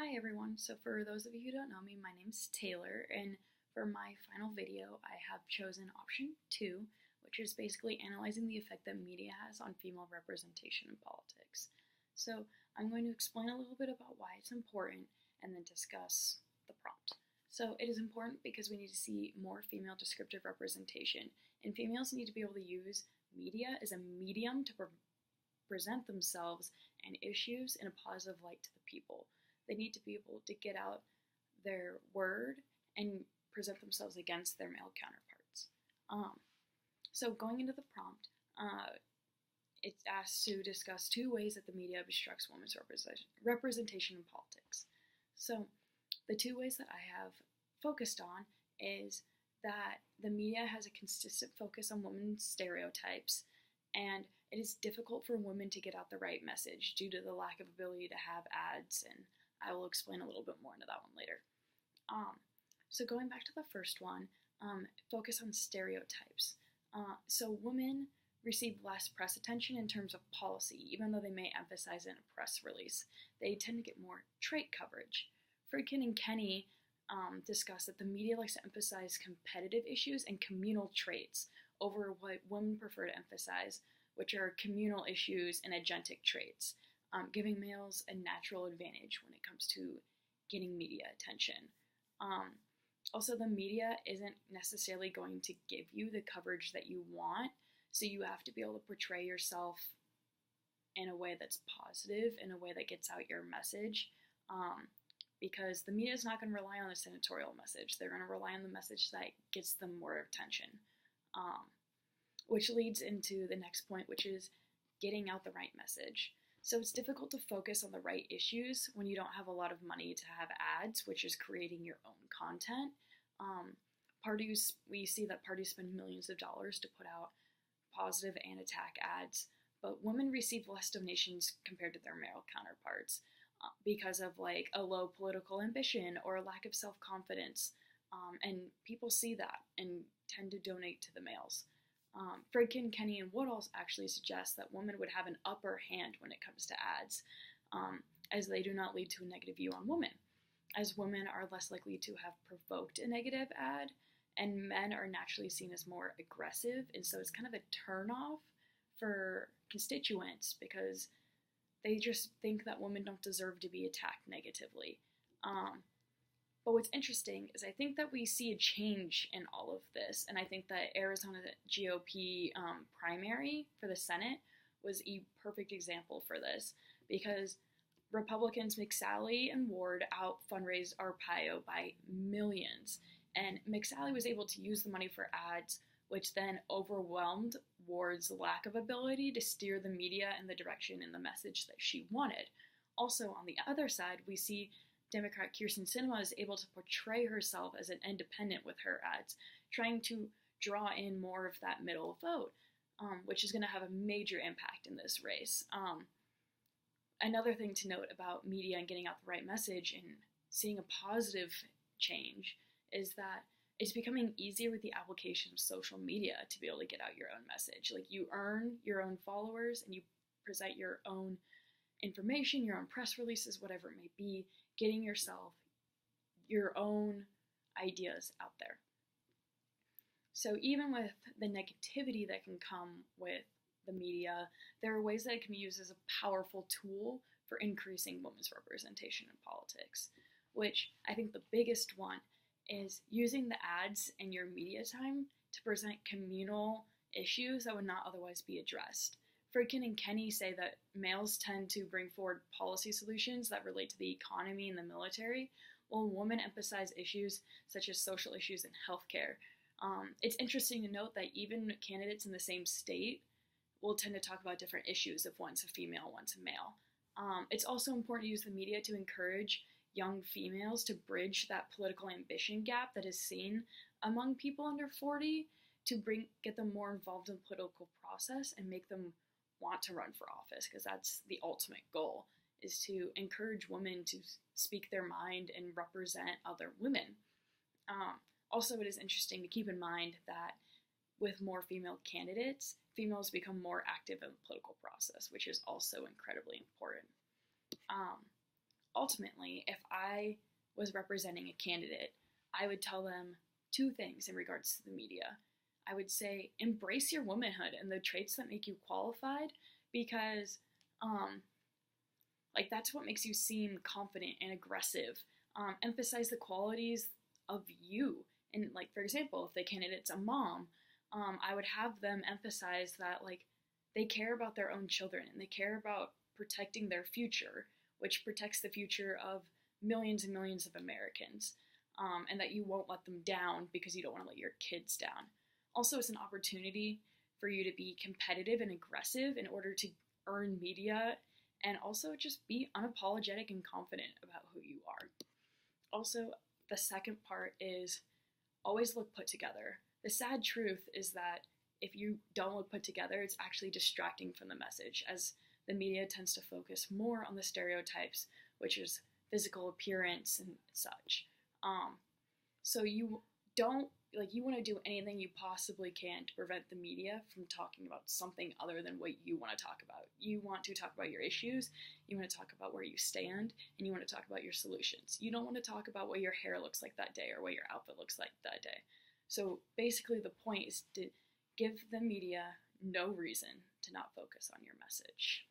Hi everyone, so for those of you who don't know me, my name's Taylor, and for my final video I have chosen option 2, which is basically analyzing the effect that media has on female representation in politics. So I'm going to explain a little bit about why it's important and then discuss the prompt. So it is important because we need to see more female descriptive representation, and females need to be able to use media as a medium to present themselves and issues in a positive light to the people. They need to be able to get out their word and present themselves against their male counterparts. So going into the prompt, it's asked to discuss 2 ways that the media obstructs women's representation in politics. So the 2 ways that I have focused on is that the media has a consistent focus on women's stereotypes, and it is difficult for women to get out the right message due to the lack of ability to have ads, and I will explain a little bit more into that one later. So going back to the first one, focus on stereotypes. So women receive less press attention in terms of policy, even though they may emphasize it in a press release. They tend to get more trait coverage. Friedkin and Kenny discuss that the media likes to emphasize competitive issues and communal traits over what women prefer to emphasize, which are communal issues and agentic traits, giving males a natural advantage when it comes to getting media attention. Also, the media isn't necessarily going to give you the coverage that you want, so you have to be able to portray yourself in a way that's positive, in a way that gets out your message, because the media is not going to rely on the senatorial message. They're going to rely on the message that gets them more attention, which leads into the next point, which is getting out the right message. So it's difficult to focus on the right issues when you don't have a lot of money to have ads, which is creating your own content. We see that parties spend millions of dollars to put out positive and attack ads, but women receive less donations compared to their male counterparts because of like a low political ambition or a lack of self-confidence, and people see that and tend to donate to the males. Friedkin, Kenny, and Woodall actually suggest that women would have an upper hand when it comes to ads, as they do not lead to a negative view on women, as women are less likely to have provoked a negative ad, and men are naturally seen as more aggressive, and so it's kind of a turnoff for constituents because they just think that women don't deserve to be attacked negatively. But what's interesting is I think that we see a change in all of this, and I think that Arizona GOP primary for the Senate was a perfect example for this, because Republicans McSally and Ward out fundraised Arpaio by millions, and McSally was able to use the money for ads, which then overwhelmed Ward's lack of ability to steer the media in the direction and the message that she wanted. Also, on the other side, we see Democrat Kyrsten Sinema is able to portray herself as an independent with her ads, trying to draw in more of that middle vote, which is going to have a major impact in this race. Another thing to note about media and getting out the right message and seeing a positive change is that it's becoming easier with the application of social media to be able to get out your own message. Like, you earn your own followers and you present your own information, your own press releases, whatever it may be, getting yourself your own ideas out there. So even with the negativity that can come with the media, there are ways that it can be used as a powerful tool for increasing women's representation in politics, which I think the biggest one is using the ads and your media time to present communal issues that would not otherwise be addressed. Friedkin and Kenny say that males tend to bring forward policy solutions that relate to the economy and the military, while women emphasize issues such as social issues and healthcare. It's interesting to note that even candidates in the same state will tend to talk about different issues if one's a female, one's a male. It's also important to use the media to encourage young females to bridge that political ambition gap that is seen among people under 40, to get them more involved in the political process and make them want to run for office, because that's the ultimate goal, is to encourage women to speak their mind and represent other women. Also, it is interesting to keep in mind that with more female candidates, females become more active in the political process, which is also incredibly important. ultimately, if I was representing a candidate, I would tell them two things in regards to the media. I would say embrace your womanhood and the traits that make you qualified, because like that's what makes you seem confident and aggressive. Emphasize the qualities of you. And like for example, if the candidate's a mom, I would have them emphasize that like they care about their own children and they care about protecting their future, which protects the future of millions and millions of Americans, and that you won't let them down because you don't want to let your kids down. Also, it's an opportunity for you to be competitive and aggressive in order to earn media, and also just be unapologetic and confident about who you are. Also, the second part is always look put together. The sad truth is that if you don't look put together, it's actually distracting from the message, as the media tends to focus more on the stereotypes, which is physical appearance and such. So you don't, like, you want to do anything you possibly can to prevent the media from talking about something other than what you want to talk about. You want to talk about your issues, you want to talk about where you stand, and you want to talk about your solutions. You don't want to talk about what your hair looks like that day or what your outfit looks like that day. So basically the point is to give the media no reason to not focus on your message.